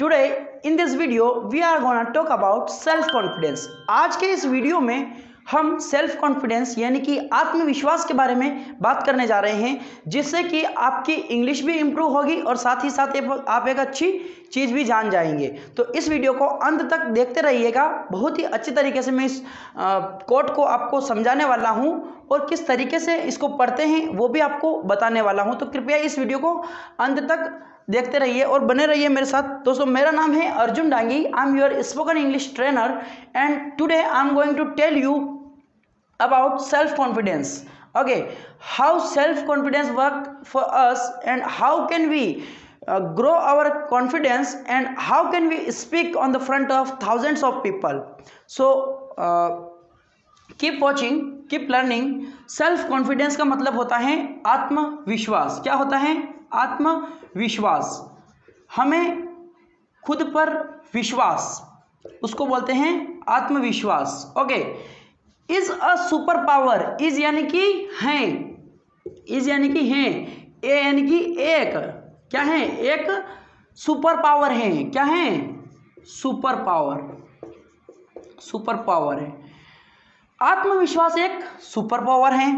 Today in this video we are gonna talk about self confidence. आज के इस video में हम सेल्फ कॉन्फिडेंस यानी कि आत्मविश्वास के बारे में बात करने जा रहे हैं, जिससे कि आपकी इंग्लिश भी इम्प्रूव होगी और साथ ही साथ आप एक अच्छी चीज़ भी जान जाएंगे। तो इस वीडियो को अंत तक देखते रहिएगा। बहुत ही अच्छी तरीके से मैं इस कोट को आपको समझाने वाला हूं और किस तरीके से इसको पढ़ते हैं वो भी आपको बताने वाला हूं। तो कृपया इस वीडियो को अंत तक देखते रहिए और बने रहिए मेरे साथ। दोस्तों, मेरा नाम है Arjun Dangi. I am your spoken English trainer and today I am going to tell you about self-confidence. Okay, how self-confidence work for us and how can we grow our confidence and how can we speak on the front of thousands of people. So keep watching, keep learning. self-confidence का मतलब होता है आत्मविश्वास। क्या होता है? आत्मविश्वास। हमें खुद पर विश्वास, उसको बोलते हैं आत्मविश्वास। Okay, is a super power. Is यानी कि हैं, इज यानी कि हैं, ए यानी कि एक, क्या है? एक सुपर पावर है। क्या है? सुपर पावर, सुपर पावर है। आत्मविश्वास एक सुपर पावर है।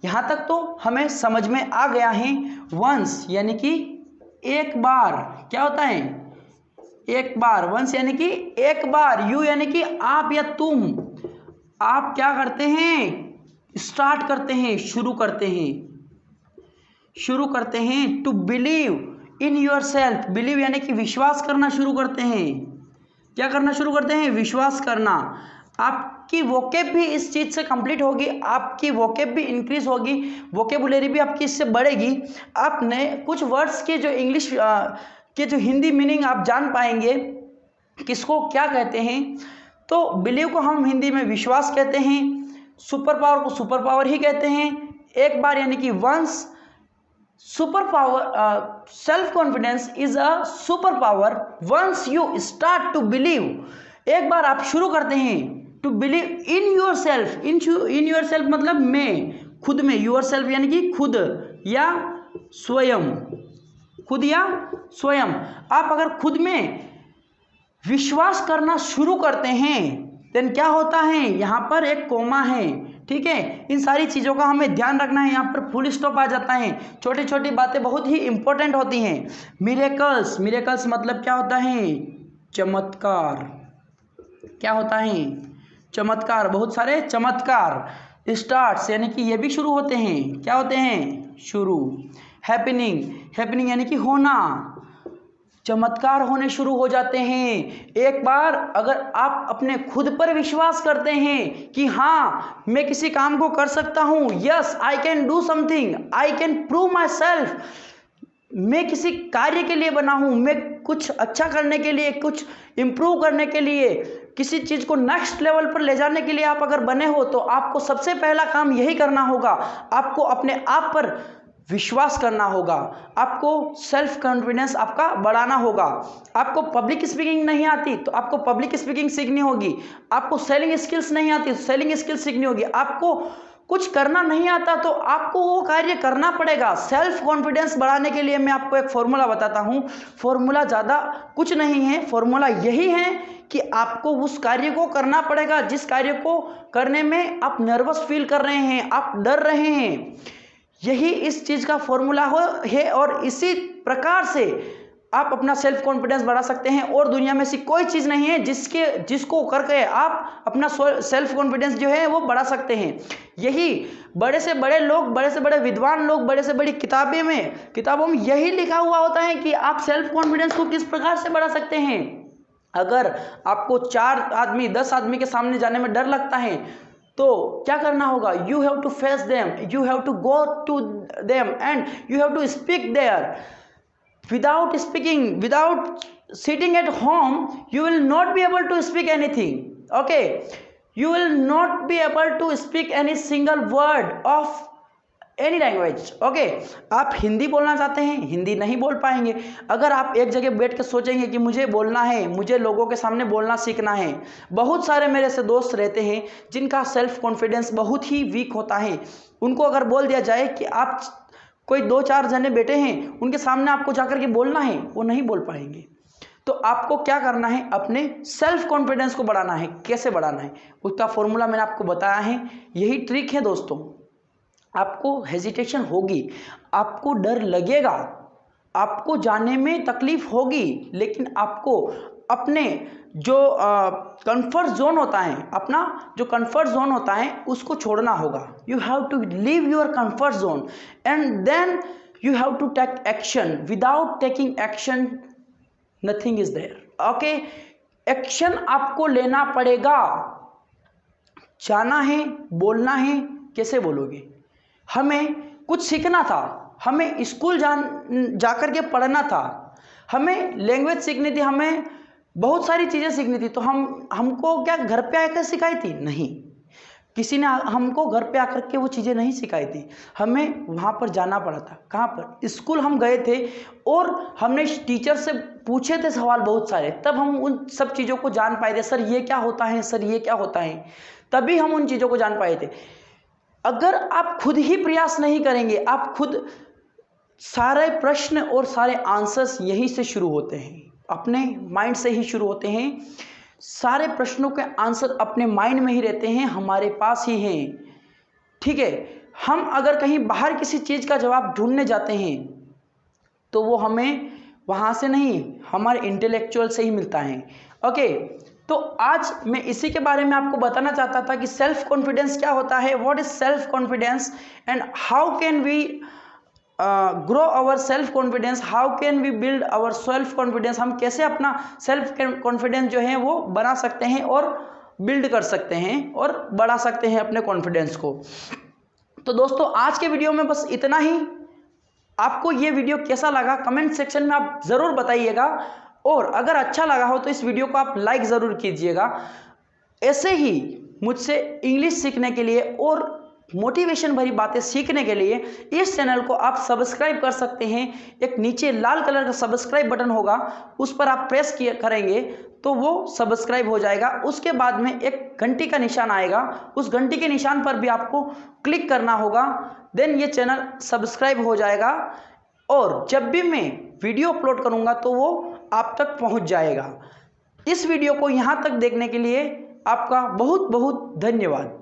यहां तक तो हमें समझ में आ गया है। वंस यानी कि एक बार। क्या होता है? एक बार। वंस यानी कि एक बार। यू यानी कि आप या तुम। आप क्या करते हैं? स्टार्ट करते हैं, शुरू करते हैं, शुरू करते हैं। To believe in yourself. Believe यानी कि विश्वास करना शुरू करते हैं। क्या करना शुरू करते हैं? विश्वास करना। आपकी वोकेब भी इस चीज़ से कंप्लीट होगी, आपकी वोकेब भी इंक्रीज होगी, वोकेबुलरी भी आपकी इससे बढ़ेगी। आपने कुछ वर्ड्स के जो इंग्लिश के जो हिंदी मीनिंग आप जान पाएंगे, किसको क्या कहते हैं। तो बिलीव को हम हिंदी में विश्वास कहते हैं, सुपर पावर को सुपर पावर ही कहते हैं। एक बार यानी कि once. Superpower, self confidence is a superpower once you start to believe. एक बार आप शुरू करते हैं to believe in yourself. In yourself मतलब में, खुद में। योर सेल्फ यानी कि खुद या स्वयं, खुद या स्वयं। आप अगर खुद में विश्वास करना शुरू करते हैं देन क्या होता है? यहाँ पर एक कोमा है, ठीक है। इन सारी चीज़ों का हमें ध्यान रखना है। यहाँ पर फुल स्टॉप आ जाता है। छोटी छोटी बातें बहुत ही इंपॉर्टेंट होती हैं। मिरेकल्स। मिरेकल्स मतलब क्या होता है? चमत्कार। क्या होता है? चमत्कार। बहुत सारे चमत्कार। स्टार्ट्स यानी कि ये भी शुरू होते हैं। क्या होते हैं? शुरू। हैपनिंग। हैपनिंग यानी कि होना। चमत्कार होने शुरू हो जाते हैं। एक बार अगर आप अपने खुद पर विश्वास करते हैं कि हाँ मैं किसी काम को कर सकता हूँ, yes I can do something, I can prove my self, मैं किसी कार्य के लिए बना हूँ, मैं कुछ अच्छा करने के लिए, कुछ इम्प्रूव करने के लिए, किसी चीज़ को नेक्स्ट लेवल पर ले जाने के लिए आप अगर बने हो, तो आपको सबसे पहला काम यही करना होगा। आपको अपने आप पर विश्वास करना होगा, आपको सेल्फ कॉन्फिडेंस आपका बढ़ाना होगा। आपको पब्लिक स्पीकिंग नहीं आती तो आपको पब्लिक स्पीकिंग सीखनी होगी। आपको सेलिंग स्किल्स नहीं आती तो सेलिंग स्किल्स सीखनी होगी। आपको कुछ करना नहीं आता तो आपको वो कार्य करना पड़ेगा। सेल्फ कॉन्फिडेंस बढ़ाने के लिए मैं आपको एक फॉर्मूला बताता हूँ। फॉर्मूला ज़्यादा कुछ नहीं है, फॉर्मूला यही है कि आपको उस कार्य को करना पड़ेगा जिस कार्य को करने में आप नर्वस फील कर रहे हैं, आप डर रहे हैं। यही इस चीज़ का फॉर्मूला है और इसी प्रकार से आप अपना सेल्फ कॉन्फिडेंस बढ़ा सकते हैं। और दुनिया में ऐसी कोई चीज़ नहीं है जिसको करके आप अपना सेल्फ कॉन्फिडेंस जो है वो बढ़ा सकते हैं। यही बड़े से बड़े लोग, बड़े से बड़े विद्वान लोग, बड़े से बड़ी किताबों में यही लिखा हुआ होता है कि आप सेल्फ कॉन्फिडेंस को किस प्रकार से बढ़ा सकते हैं। अगर आपको 4 आदमी 10 आदमी के सामने जाने में डर लगता है तो क्या करना होगा? You have to face them, you have to go to them and you have to speak there. Without speaking, without sitting at home, you will not be able to speak anything. Okay, you will not be able to speak any single word of any language. Okay, आप हिंदी बोलना चाहते हैं, हिंदी नहीं बोल पाएंगे। अगर आप एक जगह बैठ के सोचेंगे कि मुझे बोलना है, मुझे लोगों के सामने बोलना सीखना है। बहुत सारे मेरे से दोस्त रहते हैं जिनका सेल्फ कॉन्फिडेंस बहुत ही वीक होता है। उनको अगर बोल दिया जाए कि आप कोई 2-4 जने बैठे हैं, उनके सामने आपको जाकर के बोलना है, वो नहीं बोल पाएंगे। तो आपको क्या करना है, अपने सेल्फ कॉन्फिडेंस को बढ़ाना है। कैसे बढ़ाना है उसका फॉर्मूला मैंने आपको बताया है, यही ट्रिक है दोस्तों। आपको हेजिटेशन होगी, आपको डर लगेगा, आपको जाने में तकलीफ होगी, लेकिन आपको अपने जो कंफर्ट जोन होता है, अपना जो कंफर्ट जोन होता है उसको छोड़ना होगा। You have to leave your comfort zone and then you have to take action. Without taking action nothing is there. Okay, action आपको लेना पड़ेगा। जाना है, बोलना है, कैसे बोलोगे? हमें कुछ सीखना था, हमें स्कूल जाकर के पढ़ना था, हमें लैंग्वेज सीखनी थी, हमें बहुत सारी चीज़ें सीखनी थी, तो हमको क्या घर पे आकर सिखाई थी? नहीं, किसी ने हमको घर पे आकर के वो चीज़ें नहीं सिखाई थी, हमें वहाँ पर जाना पड़ा था। कहाँ पर? स्कूल हम गए थे और हमने टीचर से पूछे थे सवाल बहुत सारे, तब हम उन सब चीज़ों को जान पाए थे। सर ये क्या होता है, सर ये क्या होता है, तभी हम उन चीज़ों को जान पाए थे। अगर आप खुद ही प्रयास नहीं करेंगे, आप खुद, सारे प्रश्न और सारे आंसर्स यहीं से शुरू होते हैं, अपने माइंड से ही शुरू होते हैं। सारे प्रश्नों के आंसर अपने माइंड में ही रहते हैं, हमारे पास ही हैं। ठीक है, हम अगर कहीं बाहर किसी चीज़ का जवाब ढूंढने जाते हैं तो वो हमें वहाँ से नहीं, हमारे इंटेलेक्चुअल से ही मिलता है। ओके, तो आज मैं इसी के बारे में आपको बताना चाहता था कि सेल्फ कॉन्फिडेंस क्या होता है, what is self confidence and how can we grow our self confidence, how can we build our self confidence. हम कैसे अपना सेल्फ कॉन्फिडेंस जो है वो बना सकते हैं और बिल्ड कर सकते हैं और बढ़ा सकते हैं अपने कॉन्फिडेंस को। तो दोस्तों आज के वीडियो में बस इतना ही। आपको ये वीडियो कैसा लगा कमेंट सेक्शन में आप ज़रूर बताइएगा, और अगर अच्छा लगा हो तो इस वीडियो को आप लाइक ज़रूर कीजिएगा। ऐसे ही मुझसे इंग्लिश सीखने के लिए और मोटिवेशन भरी बातें सीखने के लिए इस चैनल को आप सब्सक्राइब कर सकते हैं। एक नीचे लाल कलर का सब्सक्राइब बटन होगा, उस पर आप प्रेस करेंगे तो वो सब्सक्राइब हो जाएगा। उसके बाद में एक घंटी का निशान आएगा, उस घंटी के निशान पर भी आपको क्लिक करना होगा, देन ये चैनल सब्सक्राइब हो जाएगा और जब भी मैं वीडियो अपलोड करूँगा तो वो आप तक पहुँच जाएगा। इस वीडियो को यहाँ तक देखने के लिए आपका बहुत बहुत धन्यवाद।